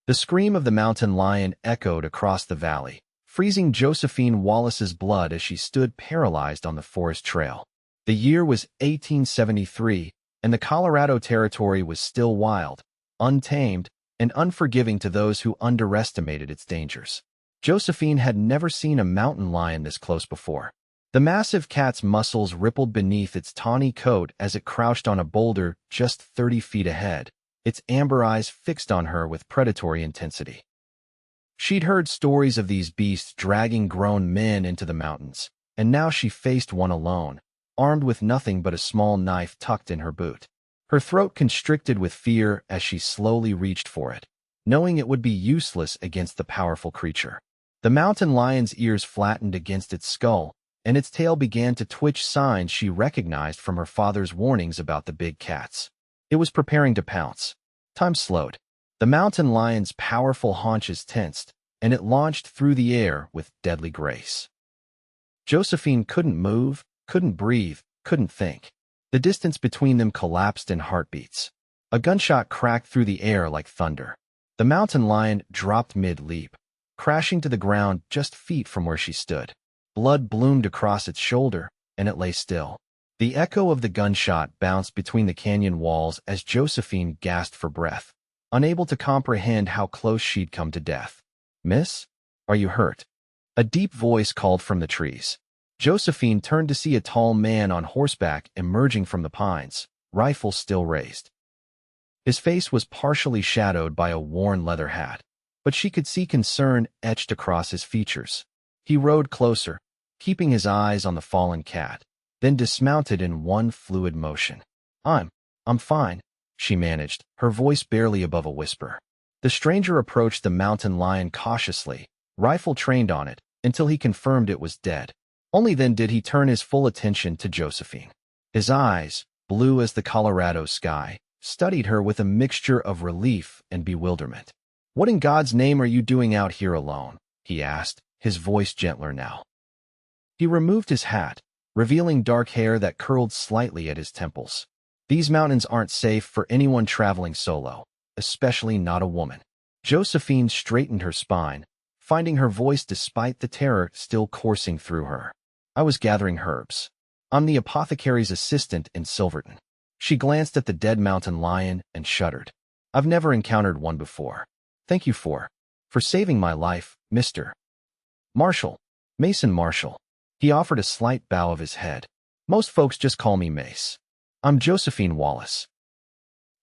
The scream of the mountain lion echoed across the valley, freezing Josephine Wallace's blood as she stood paralyzed on the forest trail. The year was 1873, and the Colorado Territory was still wild, untamed, and unforgiving to those who underestimated its dangers. Josephine had never seen a mountain lion this close before. The massive cat's muscles rippled beneath its tawny coat as it crouched on a boulder just 30 feet ahead, its amber eyes fixed on her with predatory intensity. She'd heard stories of these beasts dragging grown men into the mountains, and now she faced one alone, armed with nothing but a small knife tucked in her boot. Her throat constricted with fear as she slowly reached for it, knowing it would be useless against the powerful creature. The mountain lion's ears flattened against its skull, and its tail began to twitch, signs she recognized from her father's warnings about the big cats. It was preparing to pounce. Time slowed. The mountain lion's powerful haunches tensed, and it launched through the air with deadly grace. Josephine couldn't move, couldn't breathe, couldn't think. The distance between them collapsed in heartbeats. A gunshot cracked through the air like thunder. The mountain lion dropped mid-leap, crashing to the ground just feet from where she stood. Blood bloomed across its shoulder, and it lay still. The echo of the gunshot bounced between the canyon walls as Josephine gasped for breath, unable to comprehend how close she'd come to death. "Miss? Are you hurt?" A deep voice called from the trees. Josephine turned to see a tall man on horseback emerging from the pines, rifle still raised. His face was partially shadowed by a worn leather hat, but she could see concern etched across his features. He rode closer, keeping his eyes on the fallen cat, then dismounted in one fluid motion. I'm fine," she managed, her voice barely above a whisper. The stranger approached the mountain lion cautiously, rifle trained on it, until he confirmed it was dead. Only then did he turn his full attention to Josephine. His eyes, blue as the Colorado sky, studied her with a mixture of relief and bewilderment. "What in God's name are you doing out here alone?" he asked, his voice gentler now. He removed his hat, revealing dark hair that curled slightly at his temples. "These mountains aren't safe for anyone traveling solo, especially not a woman." Josephine straightened her spine, finding her voice despite the terror still coursing through her. "I was gathering herbs. I'm the apothecary's assistant in Silverton." She glanced at the dead mountain lion and shuddered. "I've never encountered one before. Thank you for saving my life, Mr. Marshall. Mason Marshall." He offered a slight bow of his head. "Most folks just call me Mace. I'm Josephine Wallace."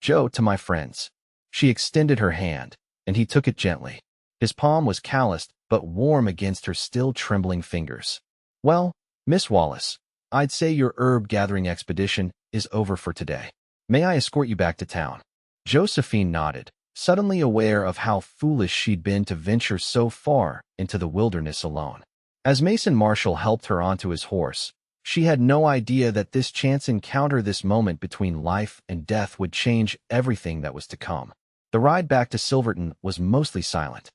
"Joe, to my friends." She extended her hand, and he took it gently. His palm was calloused but warm against her still trembling fingers. "Well, Miss Wallace, I'd say your herb-gathering expedition is over for today. May I escort you back to town?" Josephine nodded, suddenly aware of how foolish she'd been to venture so far into the wilderness alone. As Mason Marshall helped her onto his horse, she had no idea that this chance encounter, this moment between life and death, would change everything that was to come. The ride back to Silverton was mostly silent.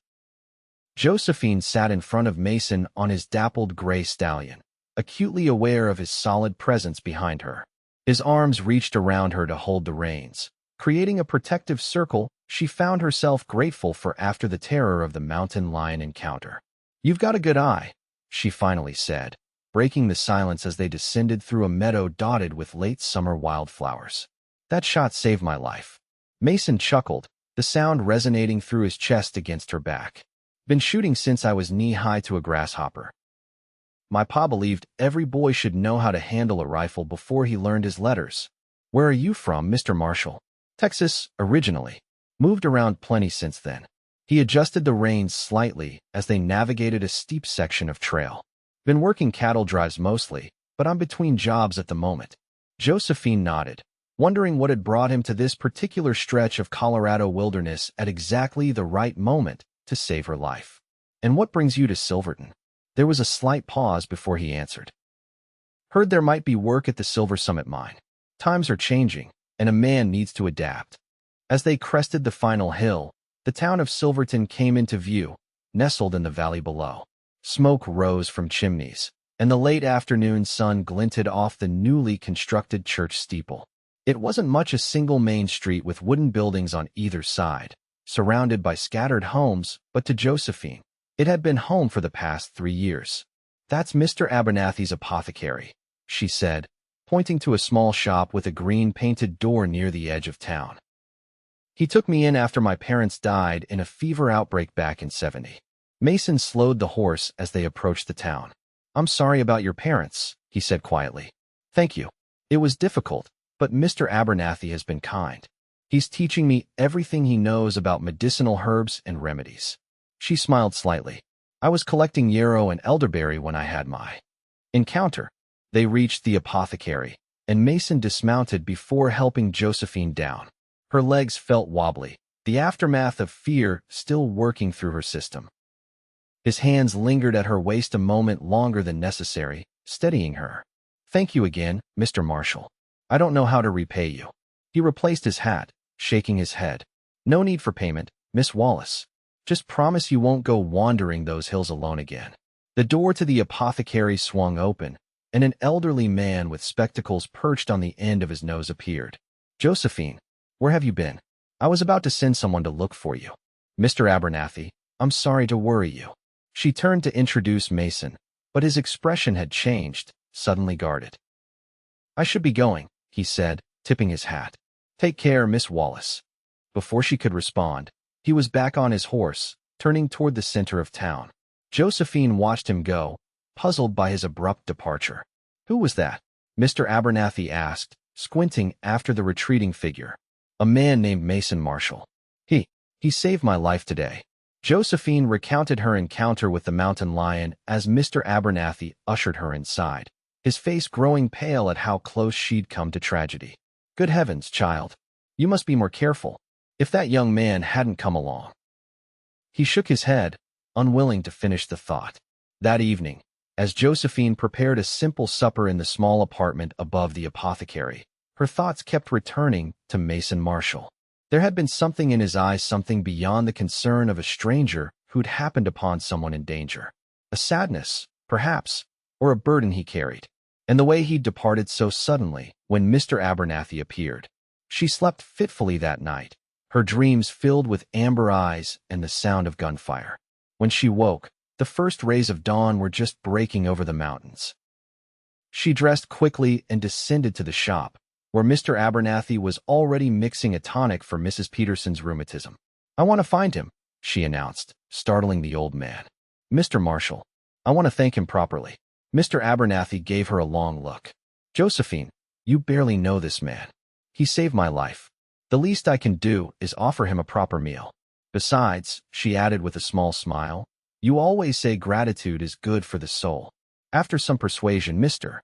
Josephine sat in front of Mason on his dappled gray stallion, acutely aware of his solid presence behind her. His arms reached around her to hold the reins, creating a protective circle she found herself grateful for after the terror of the mountain lion encounter. "You've got a good eye," she finally said, breaking the silence as they descended through a meadow dotted with late summer wildflowers. "That shot saved my life." Mason chuckled, the sound resonating through his chest against her back. "Been shooting since I was knee-high to a grasshopper. My pa believed every boy should know how to handle a rifle before he learned his letters." "Where are you from, Mr. Marshall?" "Texas, originally. Moved around plenty since then." He adjusted the reins slightly as they navigated a steep section of trail. "Been working cattle drives mostly, but I'm between jobs at the moment." Josephine nodded, wondering what had brought him to this particular stretch of Colorado wilderness at exactly the right moment to save her life. "And what brings you to Silverton?" There was a slight pause before he answered. "Heard there might be work at the Silver Summit mine. Times are changing, and a man needs to adapt." As they crested the final hill, the town of Silverton came into view, nestled in the valley below. Smoke rose from chimneys, and the late afternoon sun glinted off the newly constructed church steeple. It wasn't much a single main street with wooden buildings on either side, surrounded by scattered homes, but to Josephine, it had been home for the past 3 years. "That's Mr. Abernathy's apothecary," she said, pointing to a small shop with a green-painted door near the edge of town. "He took me in after my parents died in a fever outbreak back in '70. Mason slowed the horse as they approached the town. "I'm sorry about your parents," he said quietly. "Thank you. It was difficult, but Mr. Abernathy has been kind. He's teaching me everything he knows about medicinal herbs and remedies." She smiled slightly. "I was collecting yarrow and elderberry when I had my encounter." They reached the apothecary, and Mason dismounted before helping Josephine down. Her legs felt wobbly, the aftermath of fear still working through her system. His hands lingered at her waist a moment longer than necessary, steadying her. "Thank you again, Mr. Marshall. I don't know how to repay you." He replaced his hat, shaking his head. "No need for payment, Miss Wallace. Just promise you won't go wandering those hills alone again." The door to the apothecary swung open, and an elderly man with spectacles perched on the end of his nose appeared. "Josephine, where have you been? I was about to send someone to look for you." "Mr. Abernathy, I'm sorry to worry you." She turned to introduce Mason, but his expression had changed, suddenly guarded. "I should be going," he said, tipping his hat. "Take care, Miss Wallace." Before she could respond, he was back on his horse, turning toward the center of town. Josephine watched him go, puzzled by his abrupt departure. "Who was that?" Mr. Abernathy asked, squinting after the retreating figure. "A man named Mason Marshall. He saved my life today." Josephine recounted her encounter with the mountain lion as Mr. Abernathy ushered her inside, his face growing pale at how close she'd come to tragedy. "Good heavens, child. You must be more careful. If that young man hadn't come along." He shook his head, unwilling to finish the thought. That evening, as Josephine prepared a simple supper in the small apartment above the apothecary, her thoughts kept returning to Mason Marshall. There had been something in his eyes, something beyond the concern of a stranger who'd happened upon someone in danger. A sadness, perhaps, or a burden he carried. And the way he'd departed so suddenly when Mr. Abernathy appeared. She slept fitfully that night, her dreams filled with amber eyes and the sound of gunfire. When she woke, the first rays of dawn were just breaking over the mountains. She dressed quickly and descended to the shop, where Mr. Abernathy was already mixing a tonic for Mrs. Peterson's rheumatism. "I want to find him," she announced, startling the old man. "Mr. Marshall, I want to thank him properly." Mr. Abernathy gave her a long look. "Josephine, you barely know this man. He saved my life. The least I can do is offer him a proper meal. Besides," she added with a small smile, "you always say gratitude is good for the soul." After some persuasion, Mr.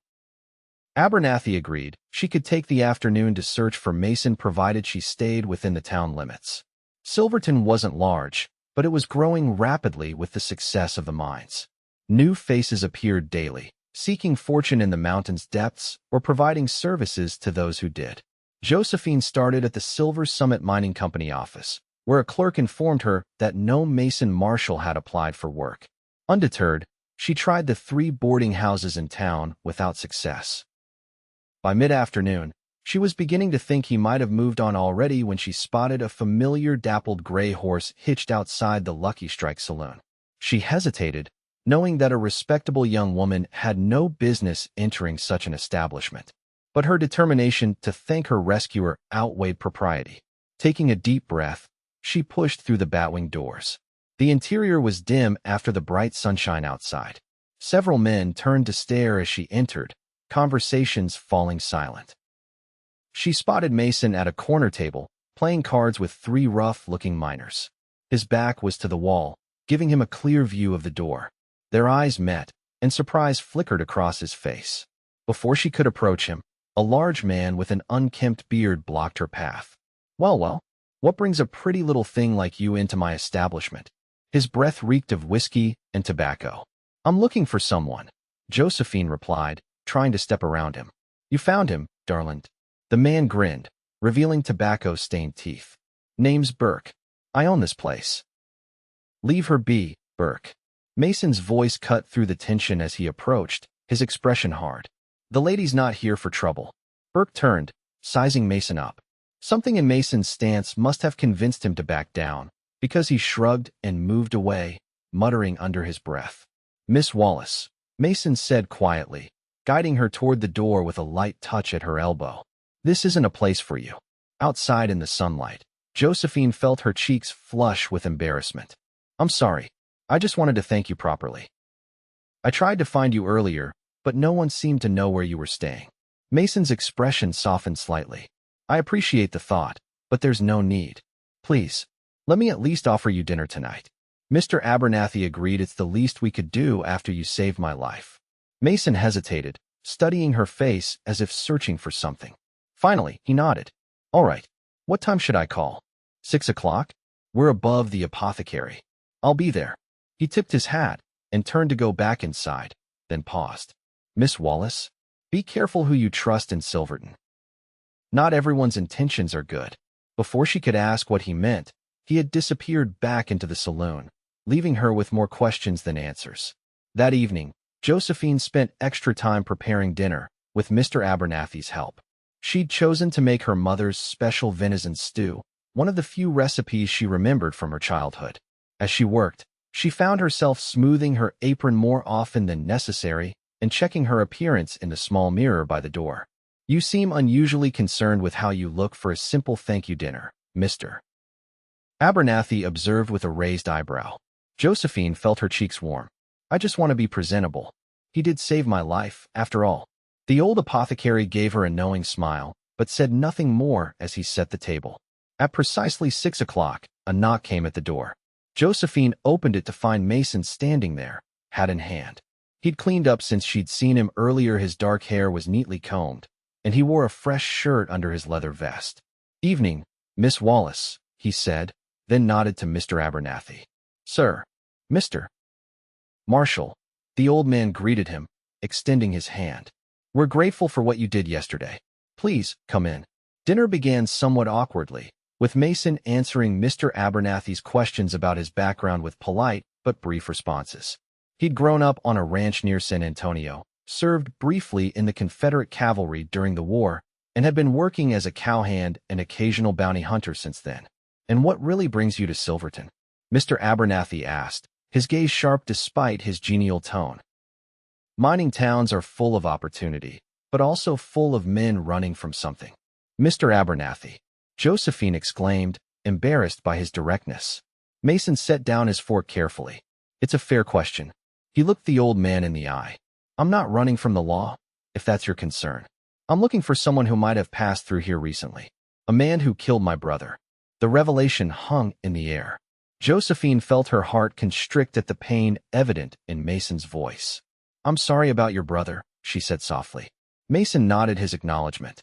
Abernathy agreed she could take the afternoon to search for Mason provided she stayed within the town limits. Silverton wasn't large, but it was growing rapidly with the success of the mines. New faces appeared daily, seeking fortune in the mountain's depths or providing services to those who did. Josephine started at the Silver Summit Mining Company office, where a clerk informed her that no Mason Marshall had applied for work. Undeterred, she tried the 3 boarding houses in town without success. By mid-afternoon, she was beginning to think he might have moved on already when she spotted a familiar dappled gray horse hitched outside the Lucky Strike saloon. She hesitated, knowing that a respectable young woman had no business entering such an establishment. But her determination to thank her rescuer outweighed propriety. Taking a deep breath, she pushed through the batwing doors. The interior was dim after the bright sunshine outside. Several men turned to stare as she entered, conversations falling silent. She spotted Mason at a corner table, playing cards with 3 rough-looking miners. His back was to the wall, giving him a clear view of the door. Their eyes met, and surprise flickered across his face. Before she could approach him, a large man with an unkempt beard blocked her path. Well, what brings a pretty little thing like you into my establishment?" His breath reeked of whiskey and tobacco. "I'm looking for someone," Josephine replied, trying to step around him. "You found him, darling." The man grinned, revealing tobacco-stained teeth. "Name's Burke. I own this place." "Leave her be, Burke." Mason's voice cut through the tension as he approached, his expression hard. "The lady's not here for trouble." Burke turned, sizing Mason up. Something in Mason's stance must have convinced him to back down, because he shrugged and moved away, muttering under his breath. "Miss Wallace," Mason said quietly, guiding her toward the door with a light touch at her elbow. "This isn't a place for you." Outside in the sunlight, Josephine felt her cheeks flush with embarrassment. "I'm sorry. I just wanted to thank you properly. I tried to find you earlier, but no one seemed to know where you were staying." Mason's expression softened slightly. "I appreciate the thought, but there's no need. Please, let me at least offer you dinner tonight." Mr. Abernathy agreed. "It's the least we could do after you saved my life." Mason hesitated, studying her face as if searching for something. Finally, he nodded. "All right. What time should I call? 6 o'clock? We're above the apothecary. I'll be there." He tipped his hat and turned to go back inside, then paused. "Miss Wallace, be careful who you trust in Silverton. Not everyone's intentions are good." Before she could ask what he meant, he had disappeared back into the saloon, leaving her with more questions than answers. That evening, Josephine spent extra time preparing dinner, with Mr. Abernathy's help. She'd chosen to make her mother's special venison stew, one of the few recipes she remembered from her childhood. As she worked, she found herself smoothing her apron more often than necessary and checking her appearance in the small mirror by the door. "You seem unusually concerned with how you look for a simple thank you dinner, Mr. Abernathy observed with a raised eyebrow. Josephine felt her cheeks warm. "I just want to be presentable. He did save my life, after all." The old apothecary gave her a knowing smile, but said nothing more as he set the table. At precisely 6 o'clock, a knock came at the door. Josephine opened it to find Mason standing there, hat in hand. He'd cleaned up since she'd seen him earlier. His dark hair was neatly combed, and he wore a fresh shirt under his leather vest. "Evening, Miss Wallace," he said, then nodded to Mr. Abernathy. "Sir." "Mr. Marshall," the old man greeted him, extending his hand. "We're grateful for what you did yesterday. Please, come in." Dinner began somewhat awkwardly, with Mason answering Mr. Abernathy's questions about his background with polite but brief responses. He'd grown up on a ranch near San Antonio, served briefly in the Confederate cavalry during the war, and had been working as a cowhand and occasional bounty hunter since then. "And what really brings you to Silverton?" Mr. Abernathy asked, his gaze sharp despite his genial tone. "Mining towns are full of opportunity, but also full of men running from something." "Mr. Abernathy," Josephine exclaimed, embarrassed by his directness. Mason set down his fork carefully. "It's a fair question." He looked the old man in the eye. "I'm not running from the law, if that's your concern. I'm looking for someone who might have passed through here recently. A man who killed my brother." The revelation hung in the air. Josephine felt her heart constrict at the pain evident in Mason's voice. "I'm sorry about your brother," she said softly. Mason nodded his acknowledgement.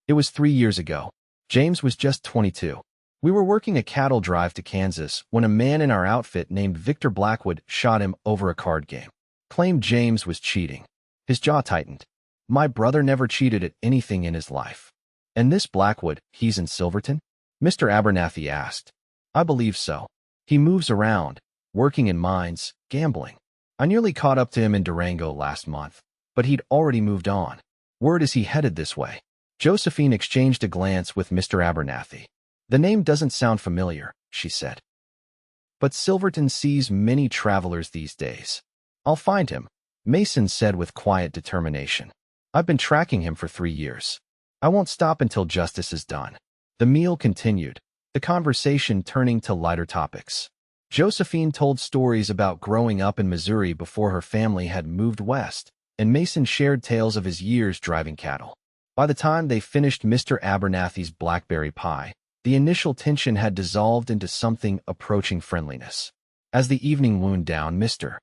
"It was 3 years ago. James was just 22. We were working a cattle drive to Kansas when a man in our outfit named Victor Blackwood shot him over a card game. Claimed James was cheating." His jaw tightened. "My brother never cheated at anything in his life." "And this Blackwood, he's in Silverton?" Mr. Abernathy asked. "I believe so. He moves around, working in mines, gambling. I nearly caught up to him in Durango last month, but he'd already moved on. Word is he headed this way." Josephine exchanged a glance with Mr. Abernathy. "The name doesn't sound familiar," she said. "But Silverton sees many travelers these days." "I'll find him," Mason said with quiet determination. "I've been tracking him for 3 years. I won't stop until justice is done." The meal continued, the conversation turning to lighter topics. Josephine told stories about growing up in Missouri before her family had moved west, and Mason shared tales of his years driving cattle. By the time they finished Mr. Abernathy's blackberry pie, the initial tension had dissolved into something approaching friendliness. As the evening wound down, Mr.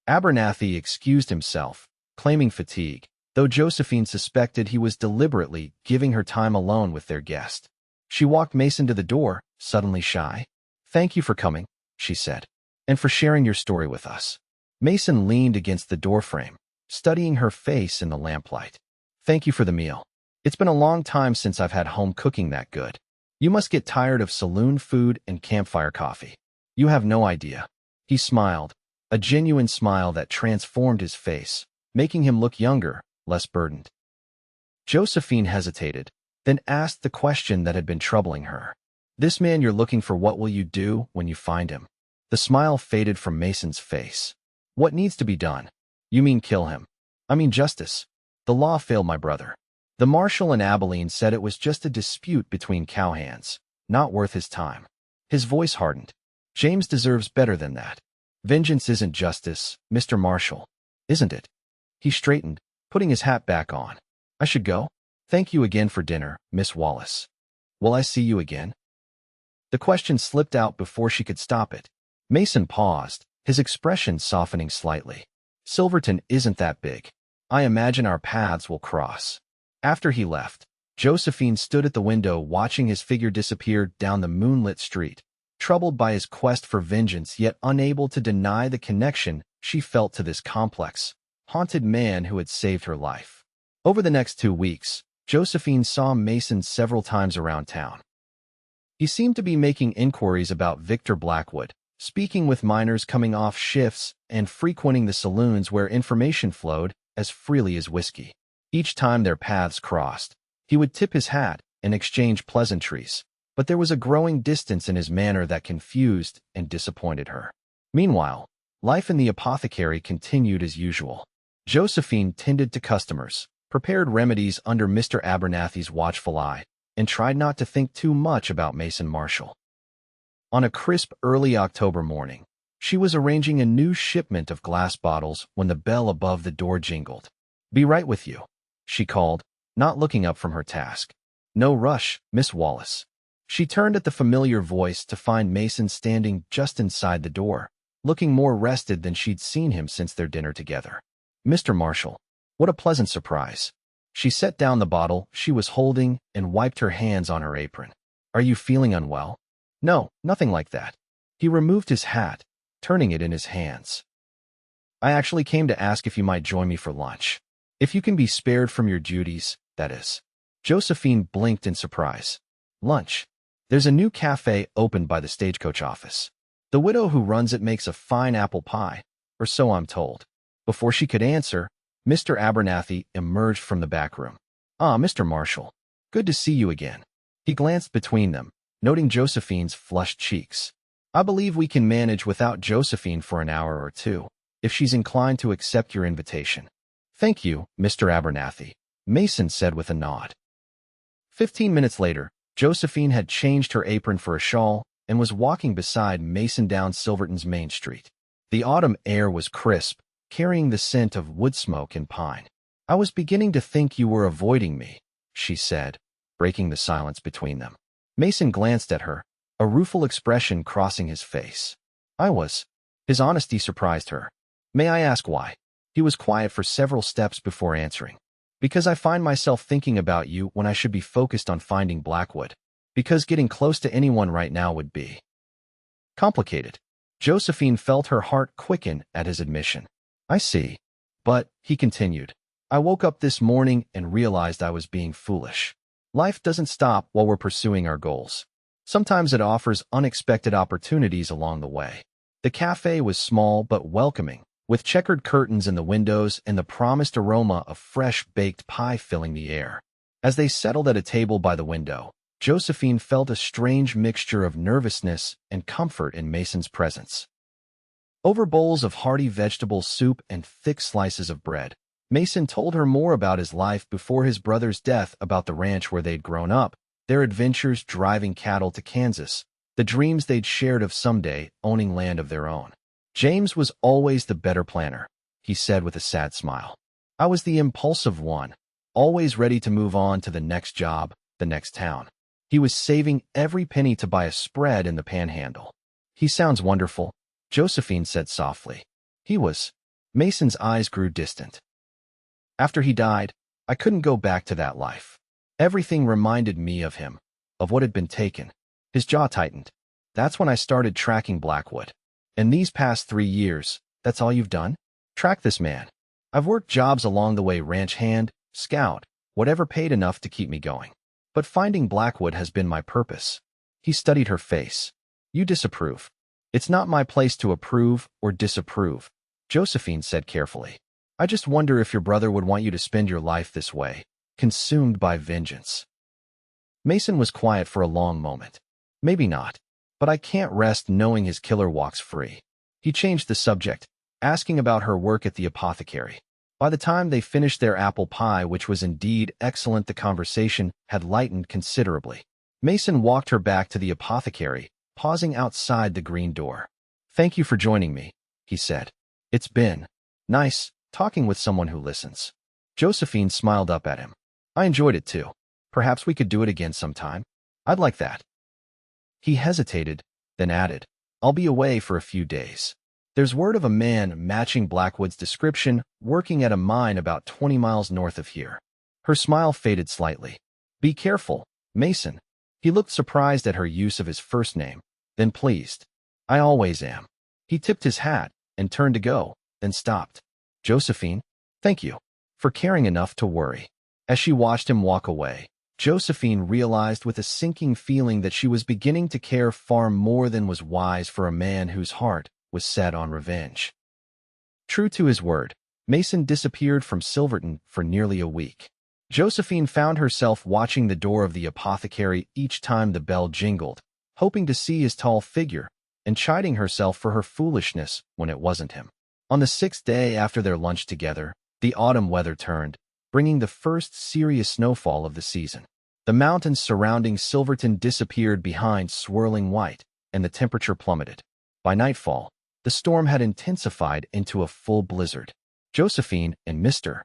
Abernathy excused himself, claiming fatigue, though Josephine suspected he was deliberately giving her time alone with their guest. She walked Mason to the door, suddenly shy. "Thank you for coming," she said, "and for sharing your story with us." Mason leaned against the doorframe, studying her face in the lamplight. "Thank you for the meal. It's been a long time since I've had home cooking that good. You must get tired of saloon food and campfire coffee. You have no idea." He smiled, a genuine smile that transformed his face, making him look younger, less burdened. Josephine hesitated, then asked the question that had been troubling her. This man you're looking for, what will you do when you find him? The smile faded from Mason's face. What needs to be done? You mean kill him? I mean justice. The law failed my brother. The marshal in Abilene said it was just a dispute between cowhands, not worth his time. His voice hardened. James deserves better than that. Vengeance isn't justice, Mr. Marshal. Isn't it? He straightened, putting his hat back on. I should go? Thank you again for dinner, Miss Wallace. Will I see you again? The question slipped out before she could stop it. Mason paused, his expression softening slightly. Silverton isn't that big. I imagine our paths will cross. After he left, Josephine stood at the window watching his figure disappear down the moonlit street. Troubled by his quest for vengeance yet unable to deny the connection she felt to this complex, haunted man who had saved her life. Over the next 2 weeks, Josephine saw Mason several times around town. He seemed to be making inquiries about Victor Blackwood, speaking with miners coming off shifts and frequenting the saloons where information flowed as freely as whiskey. Each time their paths crossed, he would tip his hat and exchange pleasantries, but there was a growing distance in his manner that confused and disappointed her. Meanwhile, life in the apothecary continued as usual. Josephine tended to customers, prepared remedies under Mr. Abernathy's watchful eye, and tried not to think too much about Mason Marshall. On a crisp early October morning, she was arranging a new shipment of glass bottles when the bell above the door jingled. Be right with you, she called, not looking up from her task. No rush, Miss Wallace. She turned at the familiar voice to find Mason standing just inside the door, looking more rested than she'd seen him since their dinner together. Mr. Marshall, what a pleasant surprise. She set down the bottle she was holding and wiped her hands on her apron. Are you feeling unwell? No, nothing like that. He removed his hat, turning it in his hands. I actually came to ask if you might join me for lunch. If you can be spared from your duties, that is. Josephine blinked in surprise. Lunch. There's a new cafe opened by the stagecoach office. The widow who runs it makes a fine apple pie, or so I'm told. Before she could answer, Mr. Abernathy emerged from the back room. Ah, Mr. Marshall. Good to see you again. He glanced between them, noting Josephine's flushed cheeks. I believe we can manage without Josephine for an hour or two, if she's inclined to accept your invitation. Thank you, Mr. Abernathy, Mason said with a nod. 15 minutes later, Josephine had changed her apron for a shawl and was walking beside Mason down Silverton's main street. The autumn air was crisp, carrying the scent of wood smoke and pine. I was beginning to think you were avoiding me, she said, breaking the silence between them. Mason glanced at her, a rueful expression crossing his face. I was. His honesty surprised her. May I ask why? He was quiet for several steps before answering. Because I find myself thinking about you when I should be focused on finding Blackwood. Because getting close to anyone right now would be complicated. Josephine felt her heart quicken at his admission. I see. But, he continued, I woke up this morning and realized I was being foolish. Life doesn't stop while we're pursuing our goals. Sometimes it offers unexpected opportunities along the way. The cafe was small but welcoming, with checkered curtains in the windows and the promised aroma of fresh baked pie filling the air. As they settled at a table by the window, Josephine felt a strange mixture of nervousness and comfort in Mason's presence. Over bowls of hearty vegetable soup and thick slices of bread, Mason told her more about his life before his brother's death, about the ranch where they'd grown up, their adventures driving cattle to Kansas, the dreams they'd shared of someday owning land of their own. James was always the better planner, he said with a sad smile. I was the impulsive one, always ready to move on to the next job, the next town. He was saving every penny to buy a spread in the Panhandle. He sounds wonderful, Josephine said softly. He was. Mason's eyes grew distant. After he died, I couldn't go back to that life. Everything reminded me of him, of what had been taken. His jaw tightened. That's when I started tracking Blackwood. In these past 3 years, that's all you've done? Track this man. I've worked jobs along the way, ranch hand, scout, whatever paid enough to keep me going. But finding Blackwood has been my purpose. He studied her face. You disapprove. It's not my place to approve or disapprove, Josephine said carefully. I just wonder if your brother would want you to spend your life this way, consumed by vengeance. Mason was quiet for a long moment. Maybe not. But I can't rest knowing his killer walks free. He changed the subject, asking about her work at the apothecary. By the time they finished their apple pie, which was indeed excellent, the conversation had lightened considerably. Mason walked her back to the apothecary, pausing outside the green door. "Thank you for joining me," he said. "It's been nice talking with someone who listens." Josephine smiled up at him. "I enjoyed it too. Perhaps we could do it again sometime. I'd like that." He hesitated, then added, "I'll be away for a few days. There's word of a man matching Blackwood's description working at a mine about 20 miles north of here." Her smile faded slightly. "Be careful, Mason." He looked surprised at her use of his first name, then pleased. "I always am." He tipped his hat and turned to go, then stopped. "Josephine, thank you for caring enough to worry." As she watched him walk away, Josephine realized with a sinking feeling that she was beginning to care far more than was wise for a man whose heart was set on revenge. True to his word, Mason disappeared from Silverton for nearly a week. Josephine found herself watching the door of the apothecary each time the bell jingled, hoping to see his tall figure, and chiding herself for her foolishness when it wasn't him. On the 6th day after their lunch together, the autumn weather turned, bringing the first serious snowfall of the season. The mountains surrounding Silverton disappeared behind swirling white, and the temperature plummeted. By nightfall, the storm had intensified into a full blizzard. Josephine and Mr.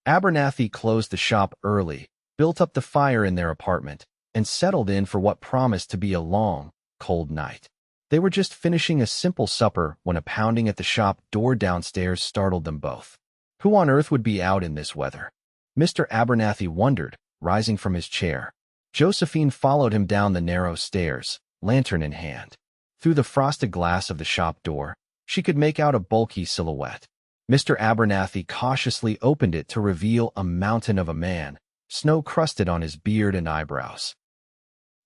Abernathy closed the shop early, built up the fire in their apartment, and settled in for what promised to be a long, cold night. They were just finishing a simple supper when a pounding at the shop door downstairs startled them both. Who on earth would be out in this weather? Mr. Abernathy wondered, rising from his chair. Josephine followed him down the narrow stairs, lantern in hand. Through the frosted glass of the shop door, she could make out a bulky silhouette. Mr. Abernathy cautiously opened it to reveal a mountain of a man, snow-crusted on his beard and eyebrows.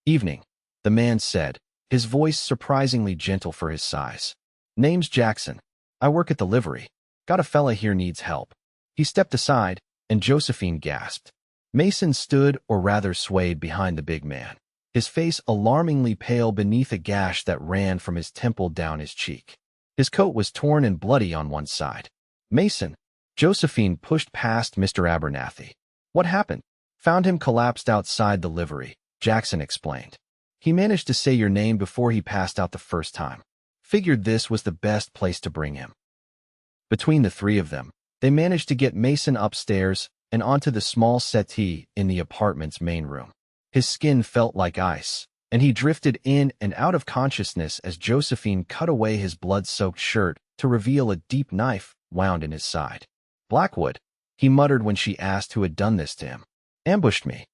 "Evening," the man said, his voice surprisingly gentle for his size. "Name's Jackson. I work at the livery. Got a fella here needs help." He stepped aside, and Josephine gasped. Mason stood, or rather swayed, behind the big man, his face alarmingly pale beneath a gash that ran from his temple down his cheek. His coat was torn and bloody on one side. "Mason." Josephine pushed past Mr. Abernathy. "What happened?" "Found him collapsed outside the livery," Jackson explained. "He managed to say your name before he passed out the first time. Figured this was the best place to bring him." Between the three of them, they managed to get Mason upstairs and onto the small settee in the apartment's main room. His skin felt like ice, and he drifted in and out of consciousness as Josephine cut away his blood-soaked shirt to reveal a deep knife wound in his side. "Blackwood," he muttered when she asked who had done this to him. "Ambushed me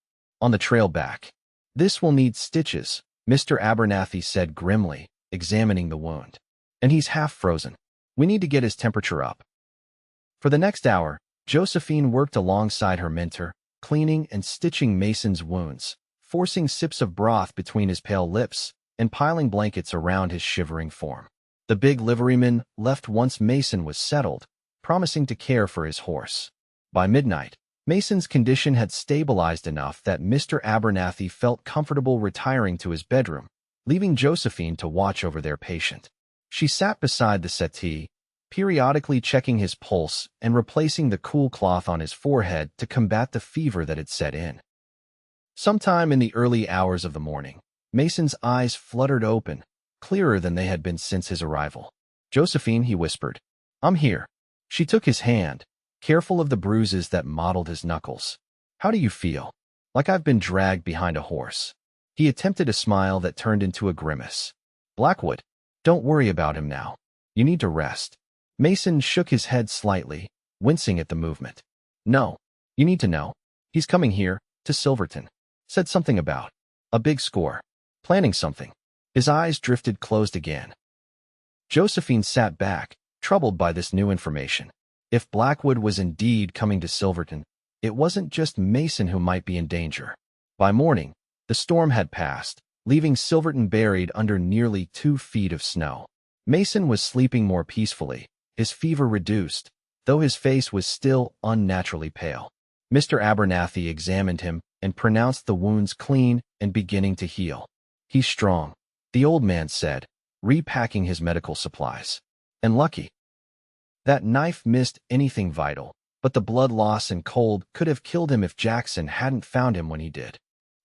on the trail back. This will need stitches," Mr. Abernathy said grimly, examining the wound. "And he's half frozen. We need to get his temperature up." For the next hour, Josephine worked alongside her mentor, cleaning and stitching Mason's wounds, forcing sips of broth between his pale lips, and piling blankets around his shivering form. The big liveryman left once Mason was settled, promising to care for his horse. By midnight, Mason's condition had stabilized enough that Mr. Abernathy felt comfortable retiring to his bedroom, leaving Josephine to watch over their patient. She sat beside the settee, periodically checking his pulse and replacing the cool cloth on his forehead to combat the fever that had set in. Sometime in the early hours of the morning, Mason's eyes fluttered open, clearer than they had been since his arrival. "Josephine," he whispered. "I'm here." She took his hand, careful of the bruises that mottled his knuckles. "How do you feel?" "Like I've been dragged behind a horse." He attempted a smile that turned into a grimace. "Blackwood, don't worry about him now. You need to rest." Mason shook his head slightly, wincing at the movement. "No, you need to know. He's coming here, to Silverton. Said something about a big score. Planning something." His eyes drifted closed again. Josephine sat back, troubled by this new information. If Blackwood was indeed coming to Silverton, it wasn't just Mason who might be in danger. By morning, the storm had passed, leaving Silverton buried under nearly 2 feet of snow. Mason was sleeping more peacefully, his fever reduced, though his face was still unnaturally pale. Mr. Abernathy examined him and pronounced the wounds clean and beginning to heal. He's strong, the old man said, repacking his medical supplies. And lucky. That knife missed anything vital, but the blood loss and cold could have killed him if Jackson hadn't found him when he did.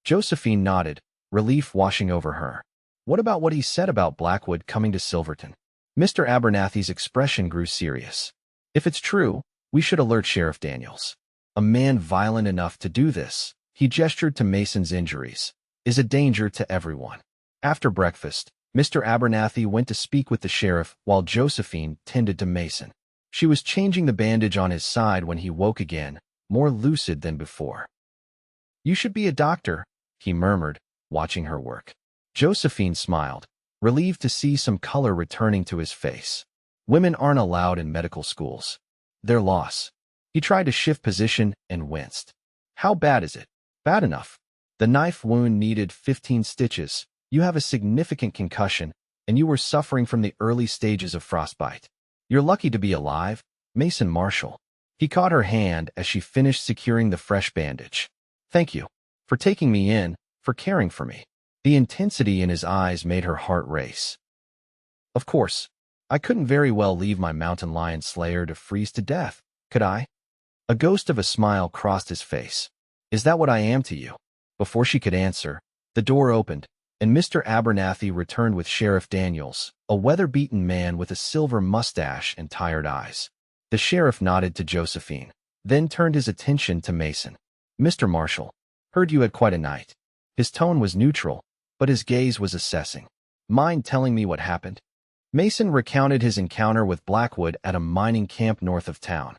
Josephine nodded, relief washing over her. What about what he said about Blackwood coming to Silverton? Mr. Abernathy's expression grew serious. If it's true, we should alert Sheriff Daniels. A man violent enough to do this, he gestured to Mason's injuries, is a danger to everyone. After breakfast, Mr. Abernathy went to speak with the sheriff while Josephine tended to Mason. She was changing the bandage on his side when he woke again, more lucid than before. "You should be a doctor," he murmured, watching her work. Josephine smiled, relieved to see some color returning to his face. Women aren't allowed in medical schools. Their loss. He tried to shift position and winced. "How bad is it?" "Bad enough. The knife wound needed 15 stitches. You have a significant concussion, and you were suffering from the early stages of frostbite. You're lucky to be alive, Mason Marshall." He caught her hand as she finished securing the fresh bandage. "Thank you. For taking me in, for caring for me." The intensity in his eyes made her heart race. "Of course. I couldn't very well leave my mountain lion slayer to freeze to death, could I?" A ghost of a smile crossed his face. "Is that what I am to you?" Before she could answer, the door opened, and Mr. Abernathy returned with Sheriff Daniels, a weather-beaten man with a silver mustache and tired eyes. The sheriff nodded to Josephine, then turned his attention to Mason. "Mr. Marshall, heard you had quite a night." His tone was neutral, but his gaze was assessing. "Mind telling me what happened?" Mason recounted his encounter with Blackwood at a mining camp north of town.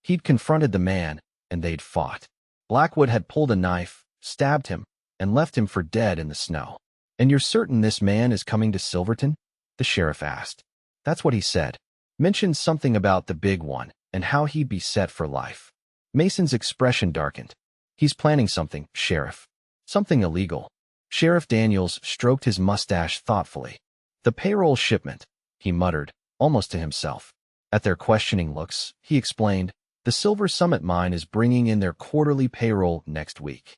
He'd confronted the man, and they'd fought. Blackwood had pulled a knife, stabbed him, and left him for dead in the snow. "And you're certain this man is coming to Silverton?" the sheriff asked. "That's what he said. Mentioned something about the big one, and how he'd be set for life." Mason's expression darkened. "He's planning something, Sheriff. Something illegal." Sheriff Daniels stroked his mustache thoughtfully. "The payroll shipment," he muttered, almost to himself. At their questioning looks, he explained, "The Silver Summit mine is bringing in their quarterly payroll next week.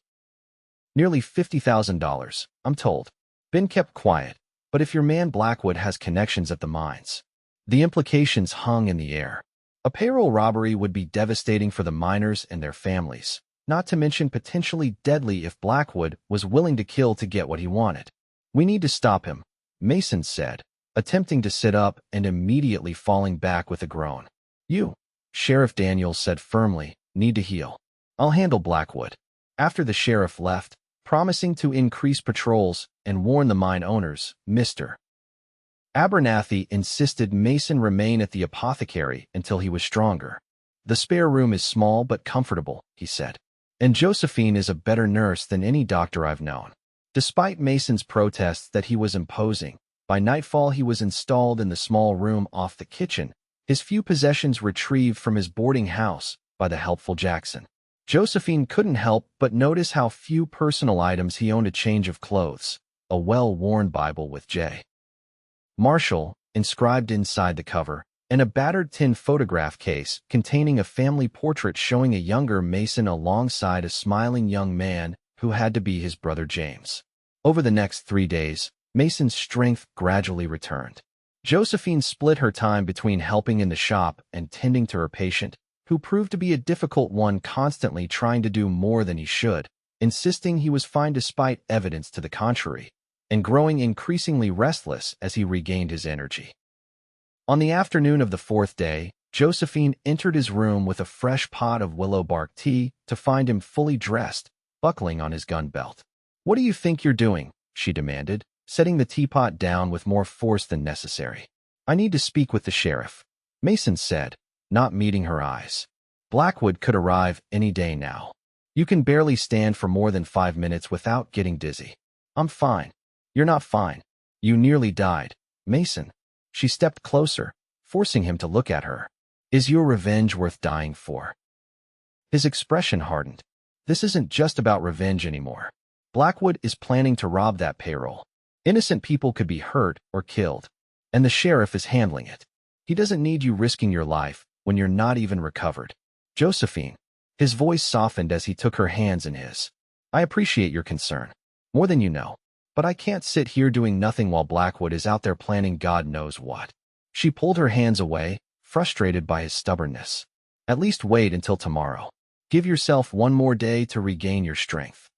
Nearly $50,000, I'm told. Been kept quiet, but if your man Blackwood has connections at the mines." The implications hung in the air. A payroll robbery would be devastating for the miners and their families, not to mention potentially deadly if Blackwood was willing to kill to get what he wanted. "We need to stop him," Mason said, attempting to sit up and immediately falling back with a groan. "You," Sheriff Daniels said firmly, "need to heal. I'll handle Blackwood." After the sheriff left, promising to increase patrols and warn the mine owners, Mr. Abernathy insisted Mason remain at the apothecary until he was stronger. "The spare room is small but comfortable," he said. "And Josephine is a better nurse than any doctor I've known." Despite Mason's protests that he was imposing, by nightfall he was installed in the small room off the kitchen, his few possessions retrieved from his boarding house by the helpful Jackson. Josephine couldn't help but notice how few personal items he owned: a change of clothes, a well-worn Bible with J. Marshall inscribed inside the cover, and a battered tin photograph case containing a family portrait showing a younger Mason alongside a smiling young man who had to be his brother James. Over the next 3 days, Mason's strength gradually returned. Josephine split her time between helping in the shop and tending to her patient, who proved to be a difficult one, constantly trying to do more than he should, insisting he was fine despite evidence to the contrary, and growing increasingly restless as he regained his energy. On the afternoon of the 4th day, Josephine entered his room with a fresh pot of willow bark tea to find him fully dressed, buckling on his gun belt. "What do you think you're doing?" she demanded, setting the teapot down with more force than necessary. "I need to speak with the sheriff," Mason said, not meeting her eyes. "Blackwood could arrive any day now. You can barely stand for more than 5 minutes without getting dizzy." "I'm fine." "You're not fine. You nearly died, Mason." She stepped closer, forcing him to look at her. "Is your revenge worth dying for?" His expression hardened. "This isn't just about revenge anymore. Blackwood is planning to rob that payroll. Innocent people could be hurt or killed, and the sheriff is handling it. He doesn't need you risking your life when you're not even recovered." "Josephine." His voice softened as he took her hands in his. "I appreciate your concern. More than you know. But I can't sit here doing nothing while Blackwood is out there planning God knows what. She pulled her hands away, frustrated by his stubbornness. At least wait until tomorrow. Give yourself one more day to regain your strength.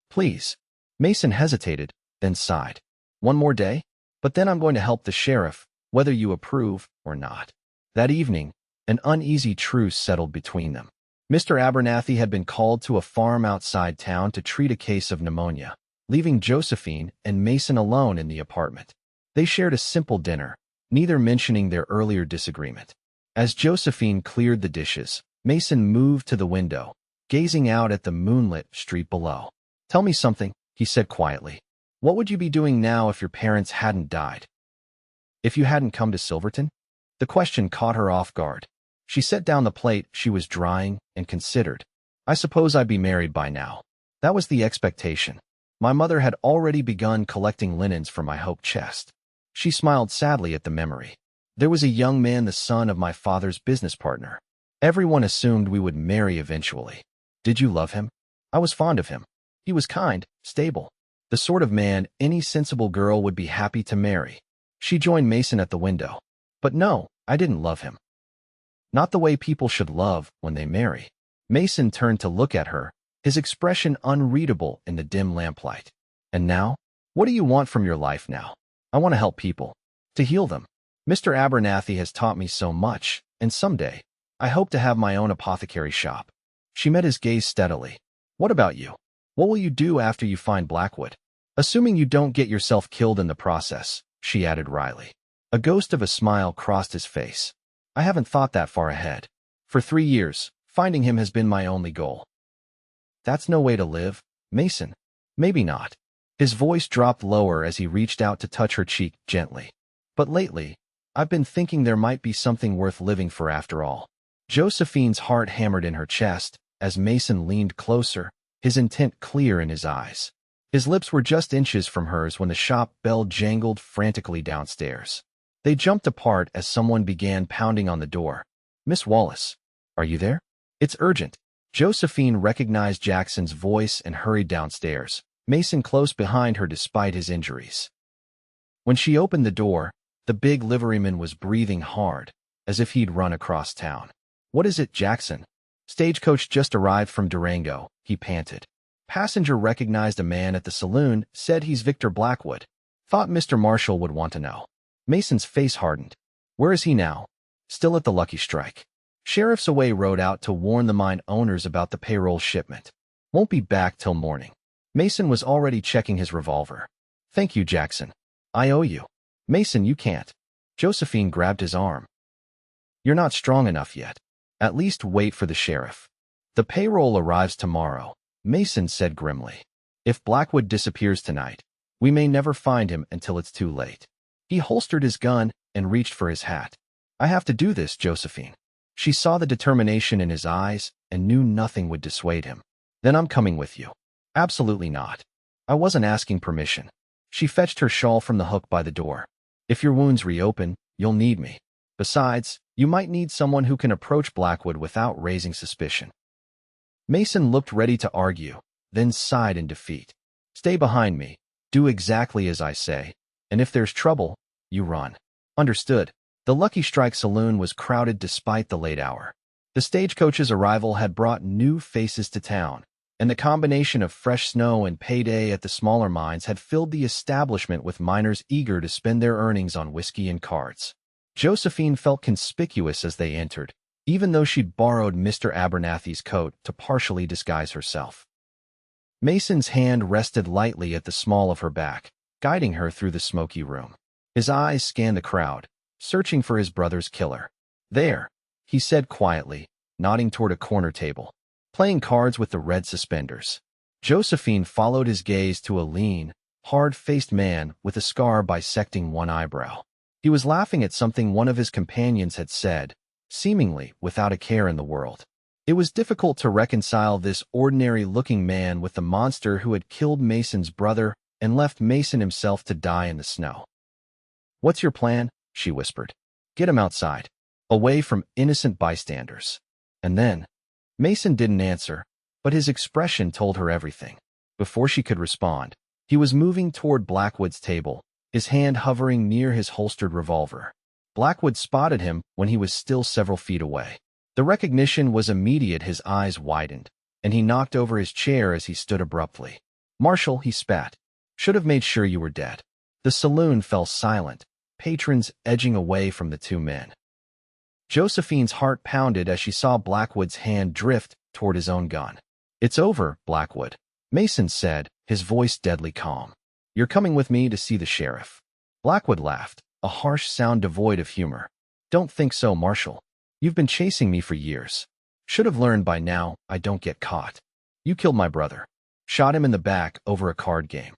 Please. Mason hesitated, then sighed. One more day? But then I'm going to help the sheriff, whether you approve or not. That evening, an uneasy truce settled between them. Mr. Abernathy had been called to a farm outside town to treat a case of pneumonia, leaving Josephine and Mason alone in the apartment. They shared a simple dinner, neither mentioning their earlier disagreement. As Josephine cleared the dishes, Mason moved to the window, gazing out at the moonlit street below. Tell me something, he said quietly. What would you be doing now if your parents hadn't died? If you hadn't come to Silverton? The question caught her off guard. She set down the plate she was drying and considered. I suppose I'd be married by now. That was the expectation. My mother had already begun collecting linens for my hope chest. She smiled sadly at the memory. There was a young man, the son of my father's business partner. Everyone assumed we would marry eventually. Did you love him? I was fond of him. He was kind, stable, the sort of man any sensible girl would be happy to marry. She joined Mason at the window. But no, I didn't love him. Not the way people should love when they marry. Mason turned to look at her, his expression unreadable in the dim lamplight. And now? What do you want from your life now? I want to help people, to heal them. Mr. Abernathy has taught me so much, and someday, I hope to have my own apothecary shop. She met his gaze steadily. What about you? What will you do after you find Blackwood? Assuming you don't get yourself killed in the process, she added wryly. A ghost of a smile crossed his face. I haven't thought that far ahead. For 3 years, finding him has been my only goal. That's no way to live, Mason. Maybe not. His voice dropped lower as he reached out to touch her cheek gently. But lately, I've been thinking there might be something worth living for after all. Josephine's heart hammered in her chest as Mason leaned closer, his intent clear in his eyes. His lips were just inches from hers when the shop bell jangled frantically downstairs. They jumped apart as someone began pounding on the door. Miss Wallace, are you there? It's urgent. Josephine recognized Jackson's voice and hurried downstairs, Mason close behind her despite his injuries. When she opened the door, the big liveryman was breathing hard, as if he'd run across town. What is it, Jackson? Stagecoach just arrived from Durango, he panted. Passenger recognized a man at the saloon, said he's Victor Blackwood. Thought Mr. Marshall would want to know. Mason's face hardened. Where is he now? Still at the Lucky Strike. Sheriff's away rode out to warn the mine owners about the payroll shipment. Won't be back till morning. Mason was already checking his revolver. Thank you, Jackson. I owe you. Mason, you can't. Josephine grabbed his arm. You're not strong enough yet. At least wait for the sheriff. The payroll arrives tomorrow, Mason said grimly. If Blackwood disappears tonight, we may never find him until it's too late. He holstered his gun and reached for his hat. I have to do this, Josephine. She saw the determination in his eyes and knew nothing would dissuade him. Then I'm coming with you. Absolutely not. I wasn't asking permission. She fetched her shawl from the hook by the door. If your wounds reopen, you'll need me. Besides, you might need someone who can approach Blackwood without raising suspicion. Mason looked ready to argue, then sighed in defeat. Stay behind me. Do exactly as I say. And if there's trouble, you run. Understood. The Lucky Strike saloon was crowded despite the late hour. The stagecoach's arrival had brought new faces to town, and the combination of fresh snow and payday at the smaller mines had filled the establishment with miners eager to spend their earnings on whiskey and cards. Josephine felt conspicuous as they entered, even though she'd borrowed Mr. Abernathy's coat to partially disguise herself. Mason's hand rested lightly at the small of her back, guiding her through the smoky room. His eyes scanned the crowd, searching for his brother's killer. There, he said quietly, nodding toward a corner table, playing cards with the red suspenders. Josephine followed his gaze to a lean, hard-faced man with a scar bisecting one eyebrow. He was laughing at something one of his companions had said, seemingly without a care in the world. It was difficult to reconcile this ordinary-looking man with the monster who had killed Mason's brother and left Mason himself to die in the snow. What's your plan? She whispered. Get him outside, away from innocent bystanders. And then, Mason didn't answer, but his expression told her everything. Before she could respond, He was moving toward Blackwood's table, his hand hovering near his holstered revolver. Blackwood spotted him when he was still several feet away. The recognition was immediate. His eyes widened, and he knocked over his chair as he stood abruptly. "Marshal," he spat. "Should have made sure you were dead." The saloon fell silent, patrons edging away from the two men. Josephine's heart pounded as she saw Blackwood's hand drift toward his own gun. "It's over, Blackwood," Mason said, his voice deadly calm. "You're coming with me to see the sheriff." Blackwood laughed, a harsh sound devoid of humor. "Don't think so, Marshal. You've been chasing me for years. Should have learned by now I don't get caught. You killed my brother. Shot him in the back over a card game.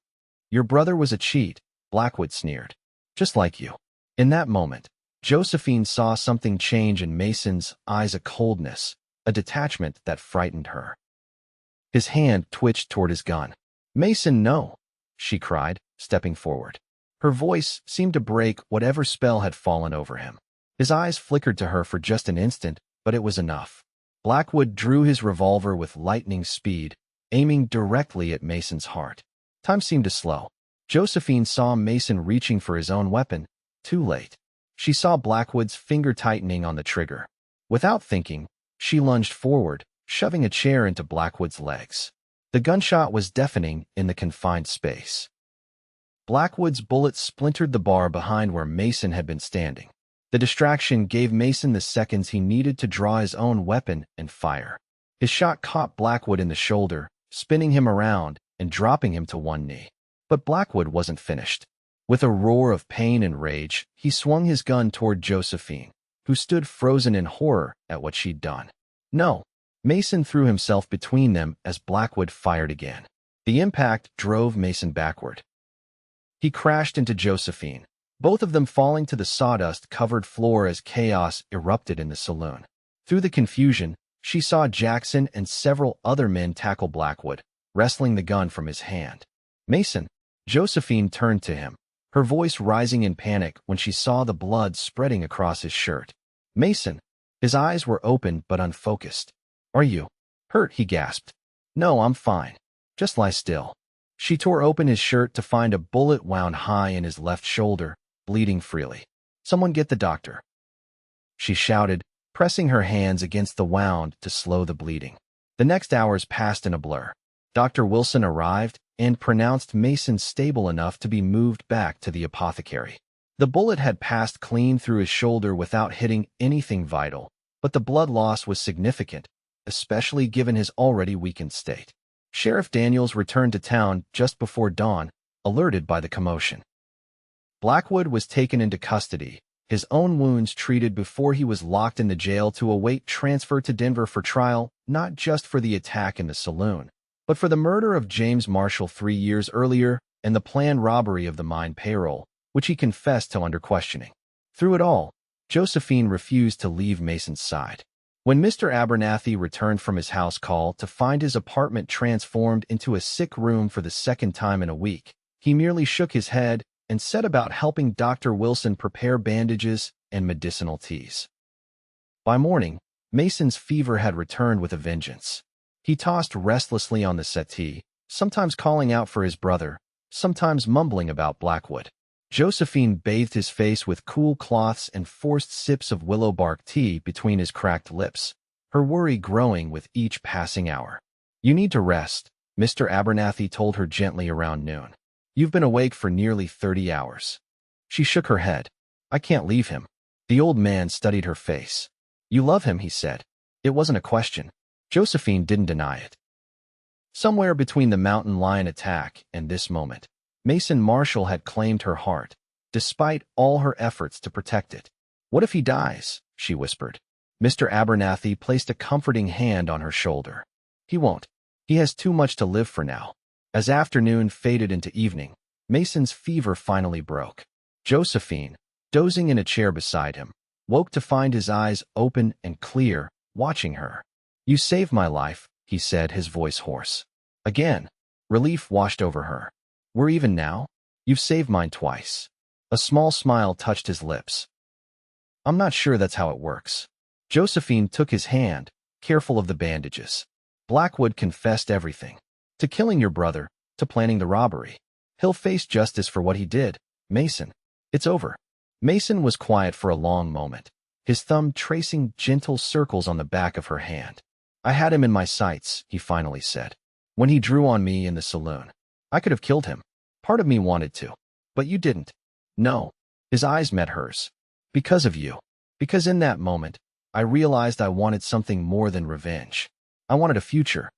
Your brother was a cheat," Blackwood sneered. "Just like you." In that moment, Josephine saw something change in Mason's eyes, a coldness, a detachment that frightened her. His hand twitched toward his gun. "Mason, no," she cried, stepping forward. Her voice seemed to break whatever spell had fallen over him. His eyes flickered to her for just an instant, but it was enough. Blackwood drew his revolver with lightning speed, aiming directly at Mason's heart. Time seemed to slow. Josephine saw Mason reaching for his own weapon. Too late. She saw Blackwood's finger tightening on the trigger. Without thinking, she lunged forward, shoving a chair into Blackwood's legs. The gunshot was deafening in the confined space. Blackwood's bullet splintered the bar behind where Mason had been standing. The distraction gave Mason the seconds he needed to draw his own weapon and fire. His shot caught Blackwood in the shoulder, spinning him around and dropping him to one knee. But Blackwood wasn't finished. With a roar of pain and rage, he swung his gun toward Josephine, who stood frozen in horror at what she'd done. "No!" Mason threw himself between them as Blackwood fired again. The impact drove Mason backward. He crashed into Josephine, both of them falling to the sawdust-covered floor as chaos erupted in the saloon. Through the confusion, she saw Jackson and several other men tackle Blackwood, wresting the gun from his hand. "Mason!" Josephine turned to him, her voice rising in panic when she saw the blood spreading across his shirt. "Mason!" His eyes were open but unfocused. "Are you hurt?" he gasped. "No, I'm fine. Just lie still." She tore open his shirt to find a bullet wound high in his left shoulder, bleeding freely. "Someone get the doctor," she shouted, pressing her hands against the wound to slow the bleeding. The next hours passed in a blur. Dr. Wilson arrived and pronounced Mason stable enough to be moved back to the apothecary. The bullet had passed clean through his shoulder without hitting anything vital, but the blood loss was significant, especially given his already weakened state. Sheriff Daniels returned to town just before dawn, alerted by the commotion. Blackwood was taken into custody, his own wounds treated before he was locked in the jail to await transfer to Denver for trial, not just for the attack in the saloon, but for the murder of James Marshall 3 years earlier and the planned robbery of the mine payroll, which he confessed to under questioning. Through it all, Josephine refused to leave Mason's side. When Mr. Abernathy returned from his house call to find his apartment transformed into a sick room for the second time in a week, he merely shook his head and set about helping Dr. Wilson prepare bandages and medicinal teas. By morning, Mason's fever had returned with a vengeance. He tossed restlessly on the settee, sometimes calling out for his brother, sometimes mumbling about Blackwood. Josephine bathed his face with cool cloths and forced sips of willow bark tea between his cracked lips, her worry growing with each passing hour. "You need to rest," Mr. Abernathy told her gently around noon. "You've been awake for nearly 30 hours. She shook her head. "I can't leave him." The old man studied her face. "You love him," he said. It wasn't a question. Josephine didn't deny it. Somewhere between the mountain lion attack and this moment, Mason Marshall had claimed her heart, despite all her efforts to protect it. "What if he dies?" she whispered. Mr. Abernathy placed a comforting hand on her shoulder. "He won't. He has too much to live for now." As afternoon faded into evening, Mason's fever finally broke. Josephine, dozing in a chair beside him, woke to find his eyes open and clear, watching her. "You saved my life," he said, his voice hoarse. Again, relief washed over her. "We're even now? You've saved mine twice." A small smile touched his lips. "I'm not sure that's how it works." Josephine took his hand, careful of the bandages. "Blackwood confessed everything. To killing your brother, to planning the robbery. He'll face justice for what he did. Mason. It's over. Mason was quiet for a long moment, his thumb tracing gentle circles on the back of her hand. I had him in my sights, he finally said. When he drew on me in the saloon, I could have killed him. Part of me wanted to. But you didn't. No. His eyes met hers. Because of you. Because in that moment, I realized I wanted something more than revenge. I wanted a future.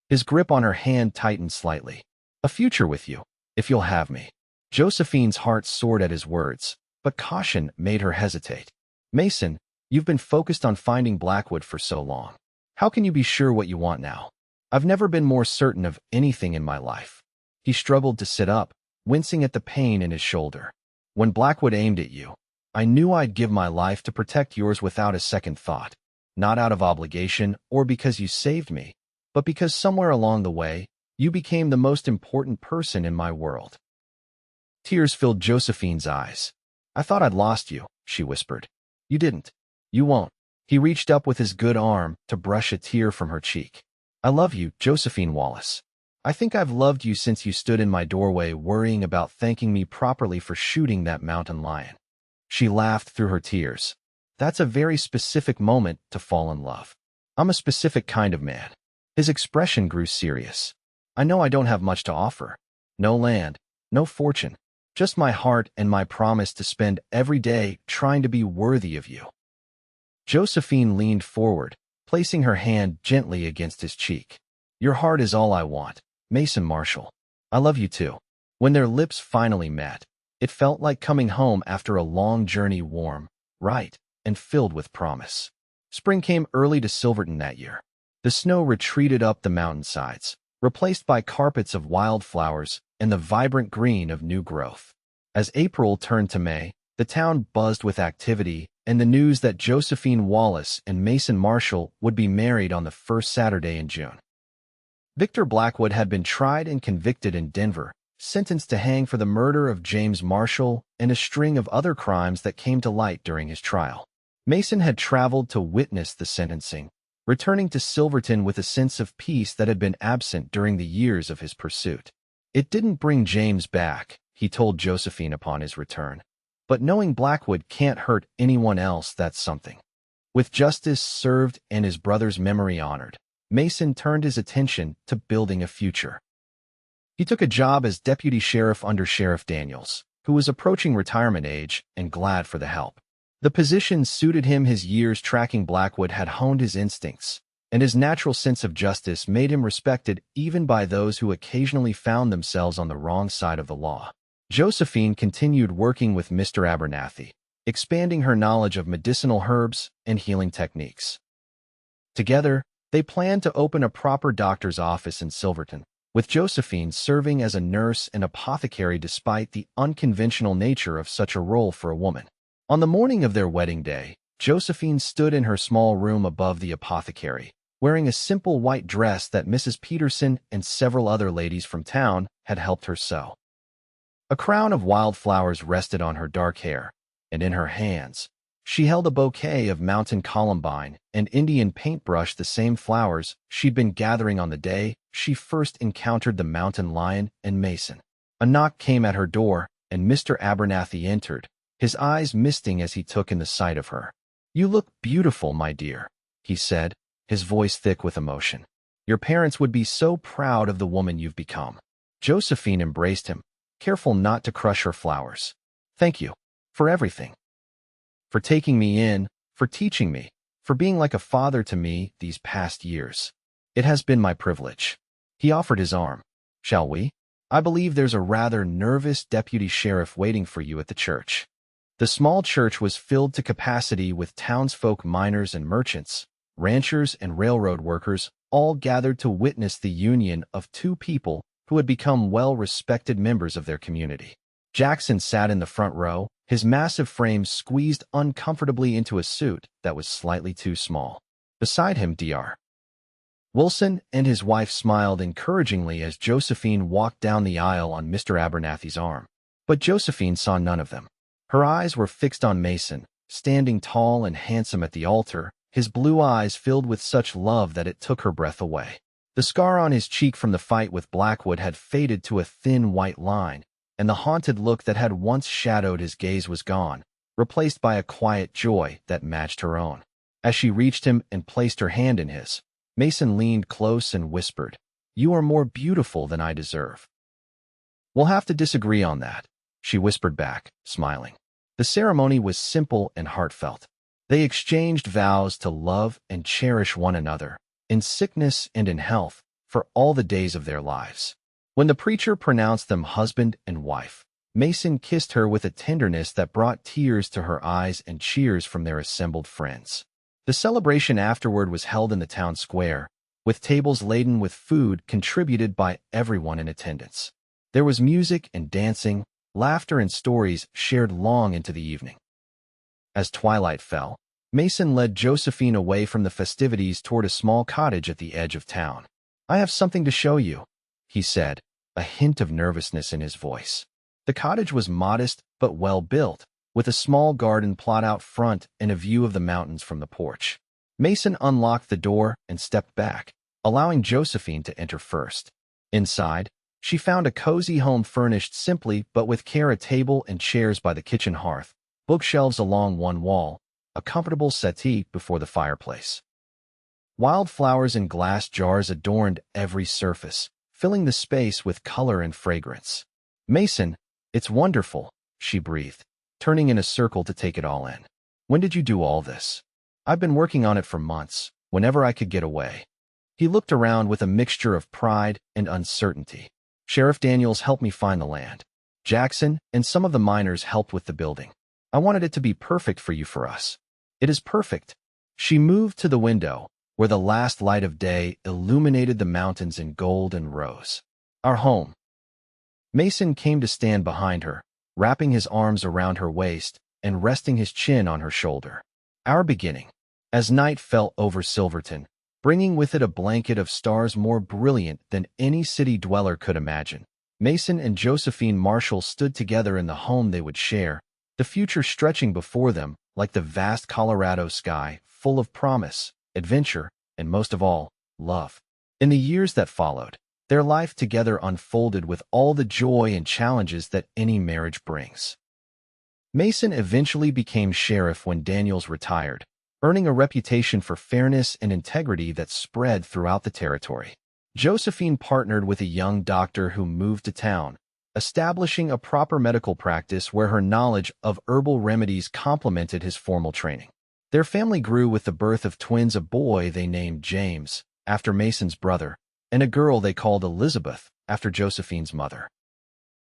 His grip on her hand tightened slightly. A future with you, if you'll have me. Josephine's heart soared at his words, but caution made her hesitate. Mason, you've been focused on finding Blackwood for so long. How can you be sure what you want now? I've never been more certain of anything in my life. He struggled to sit up, wincing at the pain in his shoulder. When Blackwood aimed at you, I knew I'd give my life to protect yours without a second thought. Not out of obligation or because you saved me, but because somewhere along the way, you became the most important person in my world. Tears filled Josephine's eyes. I thought I'd lost you, she whispered. You didn't. You won't. He reached up with his good arm to brush a tear from her cheek. I love you, Josephine Wallace. I think I've loved you since you stood in my doorway worrying about thanking me properly for shooting that mountain lion. She laughed through her tears. That's a very specific moment to fall in love. I'm a specific kind of man. His expression grew serious. I know I don't have much to offer. No land, no fortune, just my heart and my promise to spend every day trying to be worthy of you. Josephine leaned forward, placing her hand gently against his cheek. Your heart is all I want, Mason Marshall. I love you too. When their lips finally met, it felt like coming home after a long journey, warm, right, and filled with promise. Spring came early to Silverton that year. The snow retreated up the mountainsides, replaced by carpets of wildflowers and the vibrant green of new growth. As April turned to May, the town buzzed with activity and the news that Josephine Wallace and Mason Marshall would be married on the first Saturday in June. Victor Blackwood had been tried and convicted in Denver, sentenced to hang for the murder of James Marshall and a string of other crimes that came to light during his trial. Mason had traveled to witness the sentencing, returning to Silverton with a sense of peace that had been absent during the years of his pursuit. It didn't bring James back, he told Josephine upon his return. But knowing Blackwood can't hurt anyone else, that's something. With justice served and his brother's memory honored, Mason turned his attention to building a future. He took a job as deputy sheriff under Sheriff Daniels, who was approaching retirement age and glad for the help. The position suited him. His years tracking Blackwood had honed his instincts, and his natural sense of justice made him respected even by those who occasionally found themselves on the wrong side of the law. Josephine continued working with Mr. Abernathy, expanding her knowledge of medicinal herbs and healing techniques. Together, they planned to open a proper doctor's office in Silverton, with Josephine serving as a nurse and apothecary despite the unconventional nature of such a role for a woman. On the morning of their wedding day, Josephine stood in her small room above the apothecary, wearing a simple white dress that Mrs. Peterson and several other ladies from town had helped her sew. A crown of wildflowers rested on her dark hair, and in her hands, she held a bouquet of mountain columbine and Indian paintbrush, the same flowers she'd been gathering on the day she first encountered the mountain lion and Mason. A knock came at her door, and Mr. Abernathy entered, his eyes misting as he took in the sight of her. You look beautiful, my dear, he said, his voice thick with emotion. Your parents would be so proud of the woman you've become. Josephine embraced him, careful not to crush her flowers. Thank you. For everything. For taking me in, for teaching me, for being like a father to me these past years. It has been my privilege. He offered his arm. Shall we? I believe there's a rather nervous deputy sheriff waiting for you at the church. The small church was filled to capacity with townsfolk, miners and merchants, ranchers and railroad workers, all gathered to witness the union of two people who had become well-respected members of their community. Jackson sat in the front row, his massive frame squeezed uncomfortably into a suit that was slightly too small. Beside him, Dr. Wilson and his wife smiled encouragingly as Josephine walked down the aisle on Mr. Abernathy's arm. But Josephine saw none of them. Her eyes were fixed on Mason, standing tall and handsome at the altar, his blue eyes filled with such love that it took her breath away. The scar on his cheek from the fight with Blackwood had faded to a thin white line, and the haunted look that had once shadowed his gaze was gone, replaced by a quiet joy that matched her own. As she reached him and placed her hand in his, Mason leaned close and whispered, "You are more beautiful than I deserve." "We'll have to disagree on that," she whispered back, smiling. The ceremony was simple and heartfelt. They exchanged vows to love and cherish one another, in sickness and in health, for all the days of their lives. When the preacher pronounced them husband and wife, Mason kissed her with a tenderness that brought tears to her eyes and cheers from their assembled friends. The celebration afterward was held in the town square, with tables laden with food contributed by everyone in attendance. There was music and dancing, laughter and stories shared long into the evening. As twilight fell, Mason led Josephine away from the festivities toward a small cottage at the edge of town. "I have something to show you," he said, a hint of nervousness in his voice. The cottage was modest but well built, with a small garden plot out front and a view of the mountains from the porch. Mason unlocked the door and stepped back, allowing Josephine to enter first. Inside, she found a cozy home furnished simply but with care, a table and chairs by the kitchen hearth, bookshelves along one wall, a comfortable settee before the fireplace. Wildflowers in glass jars adorned every surface, filling the space with color and fragrance. "Mason, it's wonderful," she breathed, turning in a circle to take it all in. "When did you do all this?" "I've been working on it for months, whenever I could get away." He looked around with a mixture of pride and uncertainty. "Sheriff Daniels helped me find the land. Jackson and some of the miners helped with the building. I wanted it to be perfect for us. It is perfect." She moved to the window, where the last light of day illuminated the mountains in gold and rose. "Our home." Mason came to stand behind her, wrapping his arms around her waist and resting his chin on her shoulder. "Our beginning." As night fell over Silverton, bringing with it a blanket of stars more brilliant than any city dweller could imagine, Mason and Josephine Marshall stood together in the home they would share, the future stretching before them like the vast Colorado sky, full of promise, adventure, and most of all, love. In the years that followed, their life together unfolded with all the joy and challenges that any marriage brings. Mason eventually became sheriff when Daniels retired, earning a reputation for fairness and integrity that spread throughout the territory. Josephine partnered with a young doctor who moved to town, establishing a proper medical practice where her knowledge of herbal remedies complemented his formal training. Their family grew with the birth of twins, a boy they named James, after Mason's brother, and a girl they called Elizabeth, after Josephine's mother.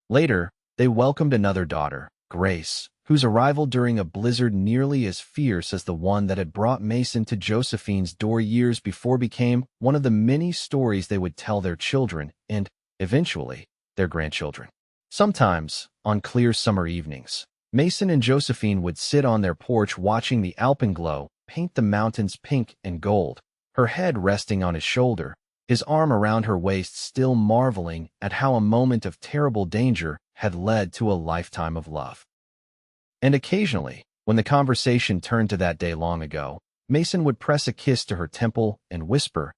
Later, they welcomed another daughter, Grace, whose arrival during a blizzard nearly as fierce as the one that had brought Mason to Josephine's door years before became one of the many stories they would tell their children and, eventually, their grandchildren. Sometimes, on clear summer evenings, Mason and Josephine would sit on their porch watching the alpenglow paint the mountains pink and gold, her head resting on his shoulder, his arm around her waist, still marveling at how a moment of terrible danger had led to a lifetime of love. And occasionally, when the conversation turned to that day long ago, Mason would press a kiss to her temple and whisper,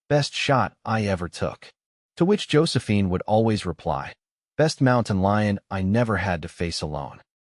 "Best shot I ever took." To which Josephine would always reply, "Best mountain lion I never had to face alone."